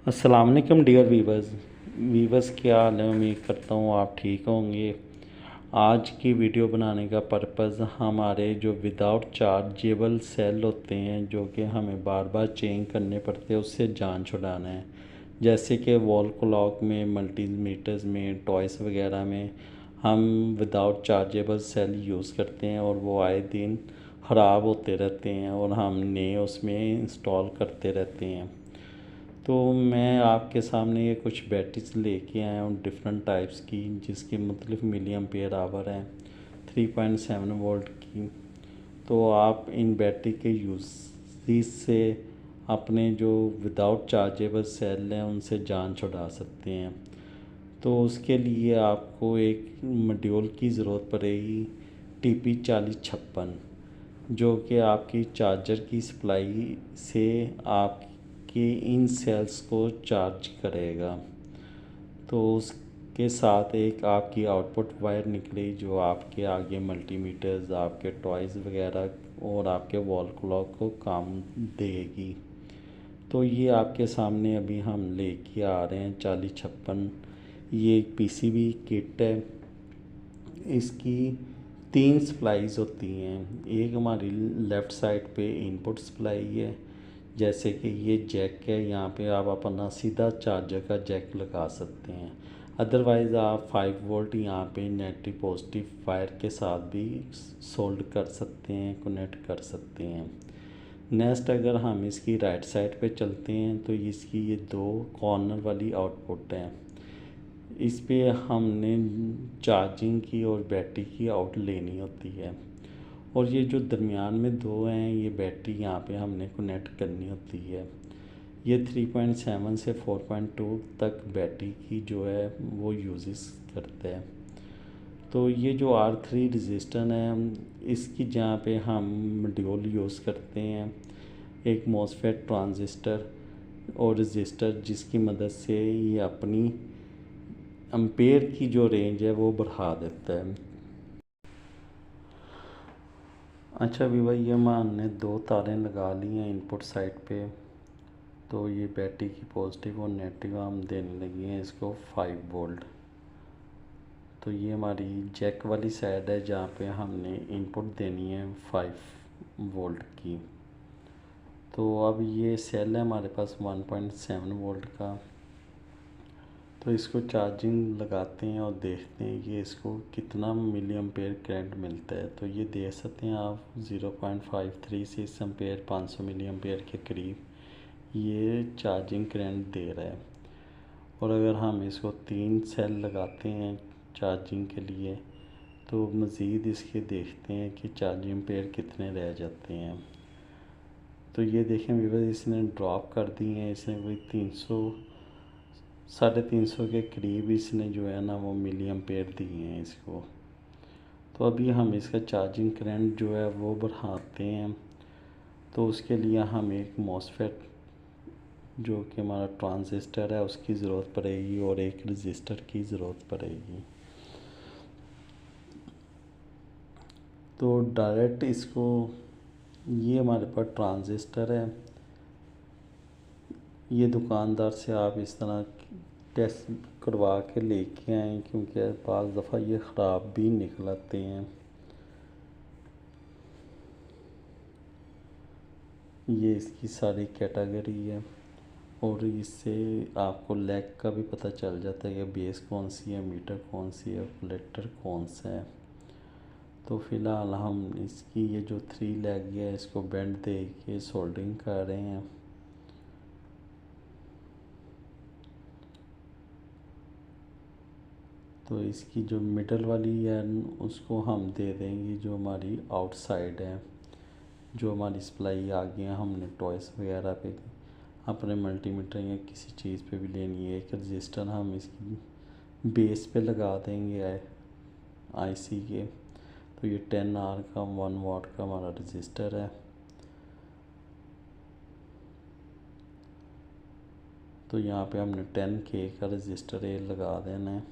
अस्सलाम वालेकुम dear viewers क्या हाल है। उम्मीद करता हूँ आप ठीक होंगे। आज की वीडियो बनाने का पर्पज़ हमारे जो विदाउट चार्जेबल सेल होते हैं जो कि हमें बार बार चेंज करने पड़ते हैं उससे जान छुड़ाना है। जैसे कि वॉल क्लॉक में, मल्टीमीटर्स में, टॉयस वगैरह में हम विदाउट चार्जेबल सेल यूज़ करते हैं और वो आए दिन ख़राब होते रहते हैं और हम नए उसमें इंस्टॉल करते रहते हैं। तो मैं आपके सामने ये कुछ बैटरीज लेके आया हूँ डिफरेंट टाइप्स की, जिसकी मुख्तलिफ मिली एम्पेयर आवर हैं 3.7 वोल्ट की। तो आप इन बैटरी के यूज़ से अपने जो विदाउट चार्जेबल सेल हैं उनसे जान छुड़ा सकते हैं। तो उसके लिए आपको एक मॉड्यूल की ज़रूरत पड़ेगी TP4056, जो कि आपकी चार्जर की सप्लाई से आपके इन सेल्स को चार्ज करेगा। तो उसके साथ एक आपकी आउटपुट वायर निकली जो आपके आगे मल्टीमीटर्स, आपके टॉयज़ वगैरह और आपके वॉल क्लॉक को काम देगी। तो ये आपके सामने अभी हम लेके आ रहे हैं 4056। ये एक PCB किट है। इसकी 3 सप्लाईज होती हैं। एक हमारी लेफ़्ट साइड पे इनपुट सप्लाई है, जैसे कि ये जैक है, यहाँ पे आप अपना सीधा चार्जर का जैक लगा सकते हैं। अदरवाइज़ आप 5 वोल्ट यहाँ पे नेगेटिव पॉजिटिव वायर के साथ भी सोल्ड कर सकते हैं, कनेक्ट कर सकते हैं। नेक्स्ट अगर हम इसकी राइट साइड पे चलते हैं तो इसकी ये 2 कॉर्नर वाली आउटपुट है। इस पे हमने चार्जिंग की और बैटरी की आउट लेनी होती है, और ये जो दरमियान में 2 हैं ये बैटरी यहाँ पे हमने कनेक्ट करनी होती है। ये 3.7 से 4.2 तक बैटरी की जो है वो यूज़ करता है। तो ये जो R3 रजिस्टर है इसकी जहाँ पे हम मॉड्यूल यूज़ करते हैं एक मॉसफेट ट्रांजिस्टर और रजिस्टर, जिसकी मदद से ये अपनी एम्पेयर की जो रेंज है वो बढ़ा देता है। अच्छा भाई, ये हमने 2 तारें लगा ली हैं इनपुट साइड पे। तो ये बैटरी की पॉजिटिव और नेगेटिव हम देने लगे हैं इसको 5 वोल्ट। तो ये हमारी जैक वाली साइड है जहाँ पे हमने इनपुट देनी है 5 वोल्ट की। तो अब ये सेल है हमारे पास 1.7 वोल्ट का। तो इसको चार्जिंग लगाते हैं और देखते हैं कि इसको कितना मिली एम्पेयर करंट मिलता है। तो ये देख सकते हैं आप 0.536 एम्पेयर, 500 मिली एम्पेयर के करीब ये चार्जिंग करंट दे रहा है। और अगर हम इसको 3 सेल लगाते हैं चार्जिंग के लिए तो मज़ीद इसके देखते हैं कि चार्जिंग एम्पेयर कितने रह जाते हैं। तो ये देखें व्यूअर्स, इसने ड्रॉप कर दी है। इसने कोई 300 के करीब इसने जो है ना वो मिली एम्पेयर दिए हैं इसको। तो अभी हम इसका चार्जिंग करंट जो है वो बढ़ाते हैं। तो उसके लिए हम एक मॉसफेट जो कि हमारा ट्रांजिस्टर है उसकी ज़रूरत पड़ेगी और एक रजिस्टर की ज़रूरत पड़ेगी। तो डायरेक्ट इसको, ये हमारे पास ट्रांजिस्टर है, ये दुकानदार से आप इस तरह टेस्ट करवा के लेके आएँ, क्योंकि बाज़ दफ़ा ये ख़राब भी निकलते हैं। ये इसकी सारी कैटेगरी है और इससे आपको लैग का भी पता चल जाता है कि बेस कौन सी है, मीटर कौन सी है, कलेक्टर कौन सा है। तो फ़िलहाल हम इसकी ये जो 3 लैग है इसको बेंड दे के सोल्डरिंग कर रहे हैं। तो इसकी जो मिडल वाली है उसको हम दे देंगे जो हमारी आउटसाइड है, जो हमारी सप्लाई आगे है हमने टॉयस वगैरह पे अपने मल्टीमीटर या किसी चीज़ पे भी लेनी है। एक रजिस्टर हम इसकी बेस पे लगा देंगे आईसी के। तो ये 10R का 1 वाट का हमारा रजिस्टर है। तो यहाँ पे हमने 10K का रजिस्टर ए लगा देना है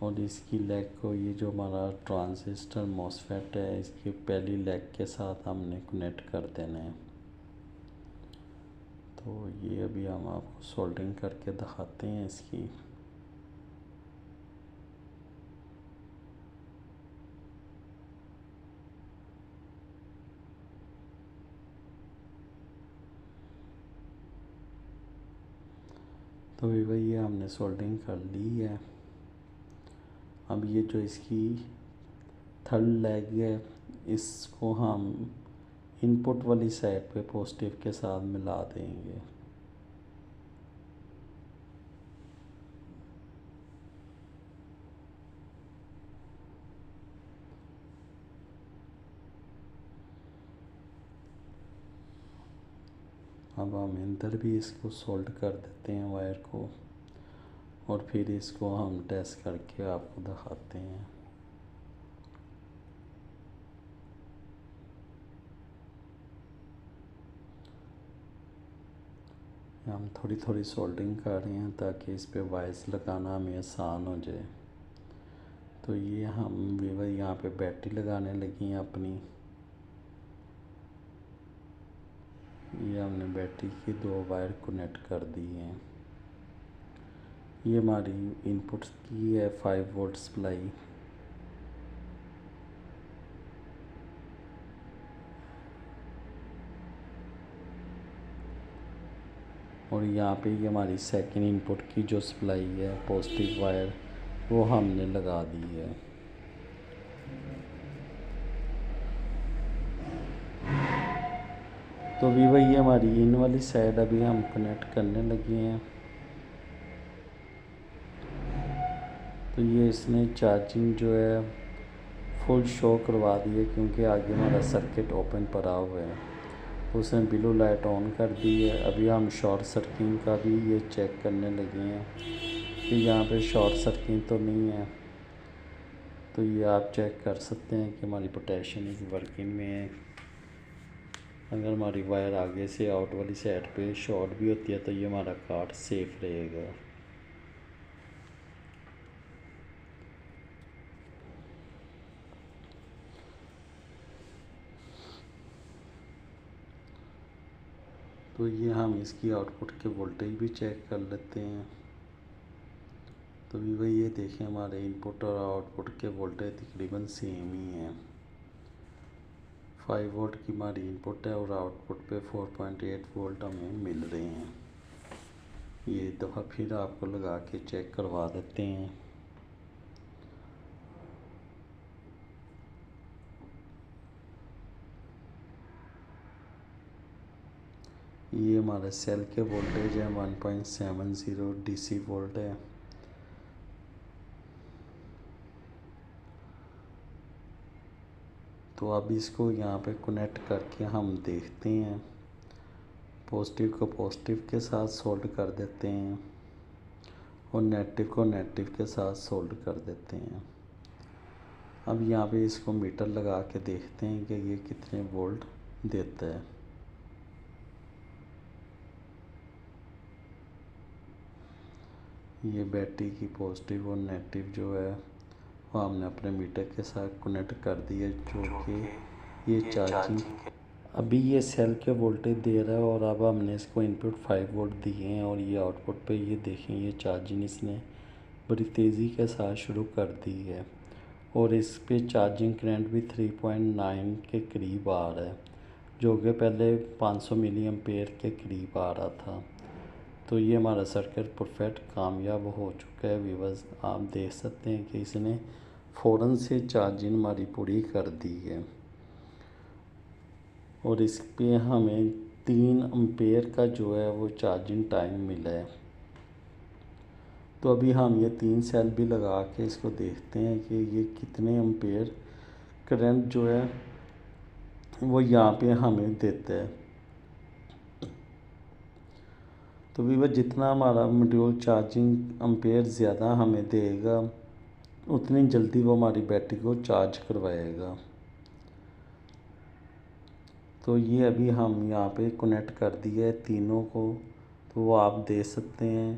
और इसकी लेग को, ये जो हमारा ट्रांजिस्टर मॉसफेट है इसकी पहली लेग के साथ हमने कनेक्ट कर देना है। तो ये अभी हम आपको सोल्डरिंग करके दिखाते हैं इसकी। तो भाई ये हमने सोल्डरिंग कर ली है। अब ये जो इसकी थर्ड लेग है, इसको हम इनपुट वाली साइड पे पॉजिटिव के साथ मिला देंगे। अब हम अंदर भी इसको सोल्ड कर देते हैं वायर को, और फिर इसको हम टेस्ट करके आपको दिखाते हैं। हम थोड़ी थोड़ी सोल्डरिंग कर रहे हैं ताकि इस पे वायर्स लगाना हमें आसान हो जाए। तो ये हम वीवर यहाँ पे बैटरी लगाने लगी हैं अपनी। ये हमने बैटरी की 2 वायर कनेक्ट कर दी हैं। ये हमारी इनपुट की है 5 वोल्ट सप्लाई। और यहाँ पे ये हमारी सेकंड इनपुट की जो सप्लाई है पॉजिटिव वायर, वो हमने लगा दी है। तो वीवर ये हमारी इन वाली साइड अभी हम कनेक्ट करने लगे हैं। तो ये इसने चार्जिंग जो है फुल शो करवा दी है, क्योंकि आगे हमारा सर्किट ओपन पड़ा हुआ है। तो उसने ब्लू लाइट ऑन कर दी है। अभी हम शॉर्ट सर्किट का भी ये चेक करने लगे हैं कि यहाँ पे शॉर्ट सर्किट तो नहीं है। तो ये आप चेक कर सकते हैं कि हमारी पोटेंशियल इस वर्किंग में है। अगर हमारी वायर आगे से आउट वाली साइड पे शॉर्ट भी होती है तो ये हमारा कार्ड सेफ रहेगा। तो ये हम इसकी आउटपुट के वोल्टेज भी चेक कर लेते हैं। तो भी ये देखें हमारे इनपुट और आउटपुट के वोल्टेज तकरीबन सेम ही हैं। 5 वोल्ट की हमारी इनपुट है और आउटपुट पे 4.8 वोल्ट हमें मिल रहे हैं। ये दफ़ा फिर आपको लगा के चेक करवा देते हैं। ये हमारे सेल के वोल्टेज है 1.70 डीसी वोल्ट है। तो अब इसको यहाँ पे कनेक्ट करके हम देखते हैं। पॉजिटिव को पॉजिटिव के साथ सोल्ड कर देते हैं और नेगेटिव को नेगेटिव के साथ सोल्ड कर देते हैं। अब यहाँ पे इसको मीटर लगा के देखते हैं कि ये कितने वोल्ट देता है। ये बैटरी की पॉजिटिव और नेगेटिव जो है वो हमने अपने मीटर के साथ कनेक्ट कर दिया, जो कि ये चार्जिंग अभी ये सेल के वोल्टेज दे रहा है। और अब हमने इसको इनपुट 5 वोल्ट दिए हैं और ये आउटपुट पे ये देखें ये चार्जिंग इसने बड़ी तेज़ी के साथ शुरू कर दी है। और इस पे चार्जिंग करंट भी 3.9 के करीब आ रहा है, जो कि पहले 500 मिली एम्पेयर के करीब आ रहा था। तो ये हमारा सर्किट परफेक्ट कामयाब हो चुका है व्यूअर्स। आप देख सकते हैं कि इसने फ़ौरन से चार्जिंग हमारी पूरी कर दी है। और इस पे हमें 3 एम्पेयर का जो है वो चार्जिंग टाइम मिला है। तो अभी हम ये 3 सेल भी लगा के इसको देखते हैं कि ये कितने एम्पेयर करंट जो है वो यहाँ पे हमें देता है। तो वीवर जितना हमारा मॉड्यूल चार्जिंग एम्पेयर ज़्यादा हमें देगा, उतनी जल्दी वो हमारी बैटरी को चार्ज करवाएगा। तो ये अभी हम यहाँ पे कनेक्ट कर दिया है तीनों को। तो वो आप देख सकते हैं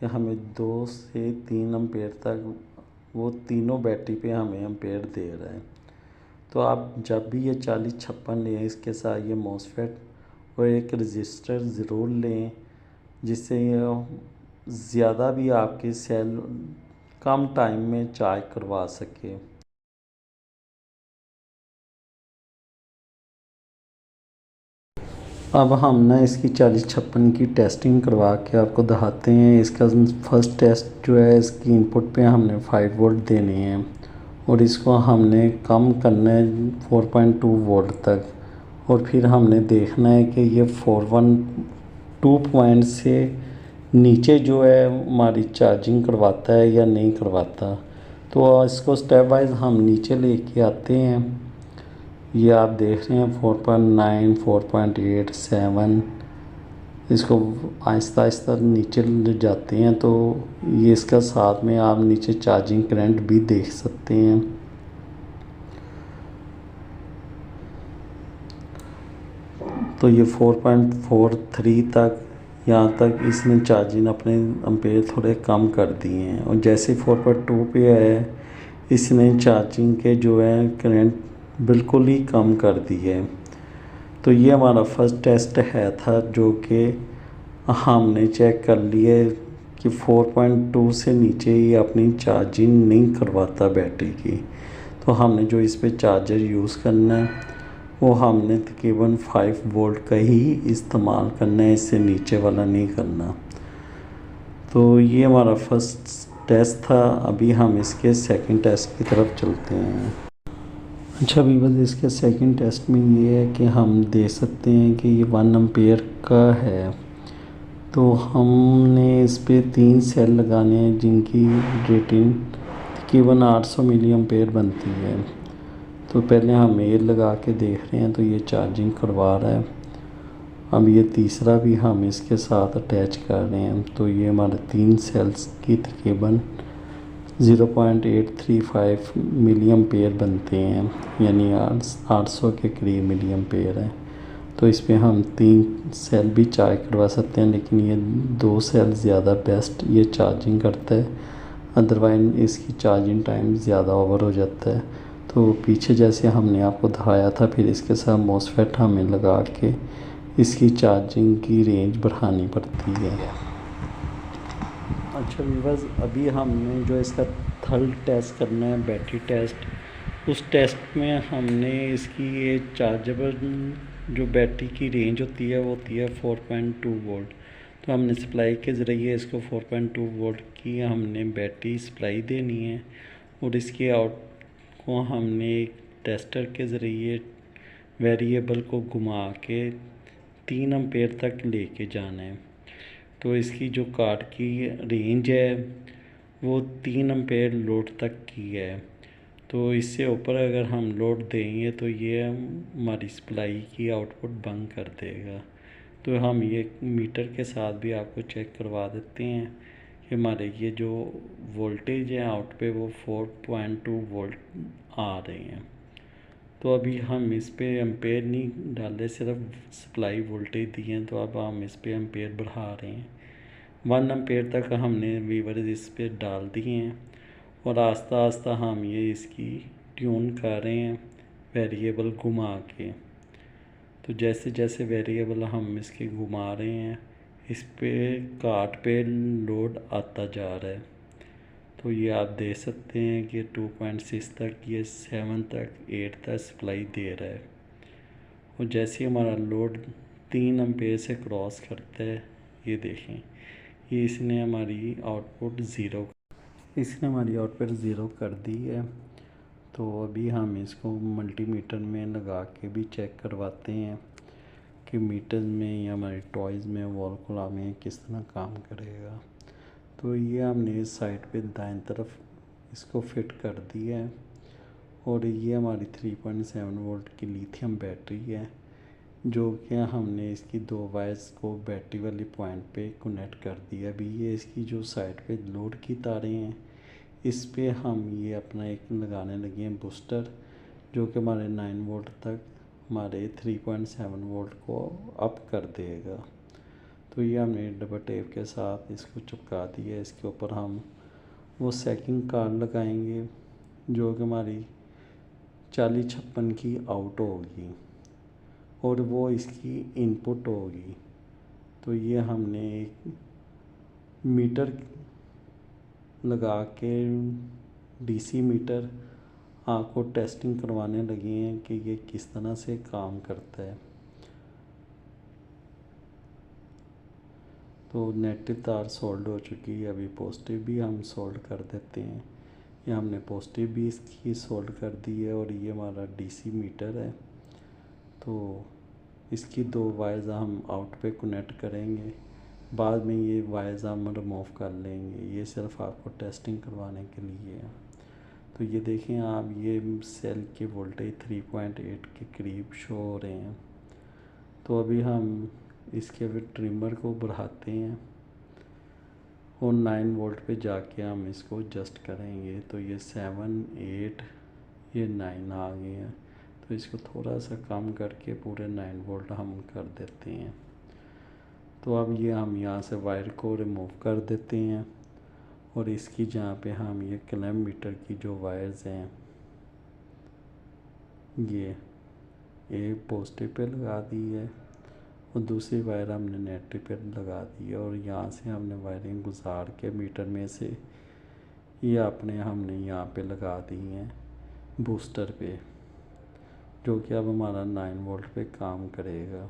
कि हमें 2 से 3 एम्पेयर तक वो तीनों बैटरी पे हमें एम्पेयर दे रहा है। तो आप जब भी ये 4056 लें इसके साथ ये मॉसफेट और एक रजिस्टर ज़रूर लें, जिससे ज़्यादा भी आपके सेल कम टाइम में चार्ज करवा सके। अब हम ना इसकी 4056 की टेस्टिंग करवा के आपको दिखाते हैं। इसका फर्स्ट टेस्ट जो है, इसकी इनपुट पे हमने 5 वोल्ट देने हैं और इसको हमने कम करना है 4.2 वोल्ट तक, और फिर हमने देखना है कि ये 412 पॉइंट से नीचे जो है हमारी चार्जिंग करवाता है या नहीं करवाता। तो इसको स्टेप वाइज हम नीचे लेके आते हैं। ये आप देख रहे हैं 4.9, 4.8, 7, इसको आहिस्ता आहिस्ता नीचे ले जाते हैं। तो ये इसका साथ में आप नीचे चार्जिंग करंट भी देख सकते हैं। तो ये 4.43 तक, यहाँ तक इसने चार्जिंग अपने एम्पेयर थोड़े कम कर दिए हैं। और जैसे 4.2 पे है, इसने चार्जिंग के जो है करंट बिल्कुल ही कम कर दिए है। तो ये हमारा फर्स्ट टेस्ट है था, जो कि हमने चेक कर लिया कि 4.2 से नीचे ही अपनी चार्जिंग नहीं करवाता बैटरी की। तो हमने जो इस पे चार्जर यूज़ करना है, वो हमने तकरीबन 5 वोल्ट का ही इस्तेमाल करना है, इससे नीचे वाला नहीं करना। तो ये हमारा फर्स्ट टेस्ट था। अभी हम इसके सेकंड टेस्ट की तरफ चलते हैं। अच्छा वीवर, इसके सेकंड टेस्ट में ये है कि हम देख सकते हैं कि ये 1 एम्पेयर का है। तो हमने इस पे 3 सेल लगाने हैं, जिनकी रेटिंग तकरीबन 800 मिली एम्पेयर बनती है। तो पहले हम ये लगा के देख रहे हैं, तो ये चार्जिंग करवा रहा है। अब ये तीसरा भी हम इसके साथ अटैच कर रहे हैं। तो ये हमारे 3 सेल्स की तकरीबन 0.835 मिली एम्पेयर बनते हैं, यानी 800 के करीब मिली एम्पेयर है। तो इस पर हम 3 सेल भी चार्ज करवा सकते हैं, लेकिन ये 2 सेल ज़्यादा बेस्ट ये चार्जिंग करता है। अदरवाइज इसकी चार्जिंग टाइम ज़्यादा ओवर हो जाता है। तो पीछे जैसे हमने आपको दिखाया था, फिर इसके साथ मोसफेट हमें लगा के इसकी चार्जिंग की रेंज बढ़ानी पड़ती है। अच्छा व्यूअर्स, अभी हमने जो इसका थर्ड टेस्ट करना है, बैटरी टेस्ट, उस टेस्ट में हमने इसकी ये चार्जेबल जो बैटरी की रेंज होती है, वो होती है 4.2 वोल्ट। तो हमने सप्लाई के ज़रिए इसको 4.2 वोल्ट की हमने बैटरी सप्लाई देनी है, और इसके आउट को हमने एक टेस्टर के ज़रिए वेरिएबल को घुमा के 3 एम्पेयर तक लेके जाना है। तो इसकी जो कार्ड की रेंज है, वो 3 एम्पेयर लोड तक की है। तो इससे ऊपर अगर हम लोड देंगे, तो ये हमारी सप्लाई की आउटपुट बंद कर देगा। तो हम ये मीटर के साथ भी आपको चेक करवा देते हैं कि हमारे ये जो वोल्टेज है आउट पे, वो 4.2 वोल्ट आ रहे हैं। तो अभी हम इस पे एम्पेयर नहीं डाले, सिर्फ सप्लाई वोल्टेज दिए हैं। तो अब हम इस पे एम्पेयर बढ़ा रहे हैं। 1 एम्पेयर तक हमने वीवर इस पे डाल दिए हैं, और आस्ता आस्ता हम ये इसकी ट्यून कर रहे हैं वेरिएबल घुमा के। तो जैसे जैसे वेरिएबल हम इसके घुमा रहे हैं, इस पे कार्ड पे लोड आता जा रहा है। तो ये आप देख सकते हैं कि 2.6 तक, ये 7 तक, 8 तक सप्लाई दे रहा है। और जैसे हमारा लोड 3 एम्पेयर से क्रॉस करता है, ये देखें, ये इसने हमारी आउटपुट ज़ीरो कर दी है। तो अभी हम इसको मल्टीमीटर में लगा के भी चेक करवाते हैं कि मीटर में या हमारे टॉयज़ में, वॉल क्लॉक में किस तरह काम करेगा। तो ये हमने इस साइड पे दाएं तरफ इसको फिट कर दिया है, और ये हमारी 3.7 वोल्ट की लिथियम बैटरी है, जो कि हमने इसकी 2 वायर्स को बैटरी वाली पॉइंट पे कनेक्ट कर दिया। अभी ये इसकी जो साइड पे लोड की तारें हैं, इस पे हम ये अपना एक लगाने लगे हैं बूस्टर, जो कि हमारे 9 वोल्ट तक हमारे 3.7 वोल्ट को अप कर देगा। तो ये हमने डबल टेप के साथ इसको चिपका दिया। इसके ऊपर हम वो सेकंड कार्ड लगाएंगे, जो कि हमारी 4056 की आउट होगी, और वो इसकी इनपुट होगी। तो ये हमने एक मीटर लगा के डीसी मीटर आपको टेस्टिंग करवाने लगे हैं कि ये किस तरह से काम करता है। तो नेगेटिव तार सोल्ड हो चुकी है, अभी पॉजिटिव भी हम सोल्ड कर देते हैं। ये हमने पॉजिटिव भी इसकी सोल्ड कर दी है और ये हमारा डीसी मीटर है। तो इसकी 2 वायर्स हम आउट पे कनेक्ट करेंगे, बाद में ये वायर्स हम रिमूव कर लेंगे। ये सिर्फ आपको टेस्टिंग करवाने के लिए है। तो ये देखें आप, ये सेल के वोल्टेज 3.8 के करीब शो हो रहे हैं। तो अभी हम इसके फिर ट्रिमर को बढ़ाते हैं और 9 वोल्ट पे जाके हम इसको एडजस्ट करेंगे। तो ये 7, 8, ये 9 आ गए हैं। तो इसको थोड़ा सा कम करके पूरे 9 वोल्ट हम कर देते हैं। तो अब ये हम यहाँ से वायर को रिमूव कर देते हैं और इसकी जहाँ पे हम ये क्लैम्प मीटर की जो वायर्स हैं, ये एक पॉजिटिव पे लगा दी है और दूसरी वायर हमने नेगेटिव पे लगा दी है। और यहाँ से हमने वायरिंग गुजार के मीटर में से ये अपने हमने यहाँ पे लगा दी हैं बूस्टर पे, जो कि अब हमारा 9 वोल्ट पे काम करेगा।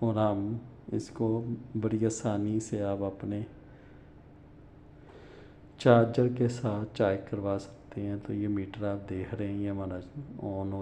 और हम इसको बड़ी आसानी से आप अपने चार्जर के साथ चार्ज करवा सकते हैं। तो ये मीटर आप देख रहे हैं, ये हमारा ऑन हो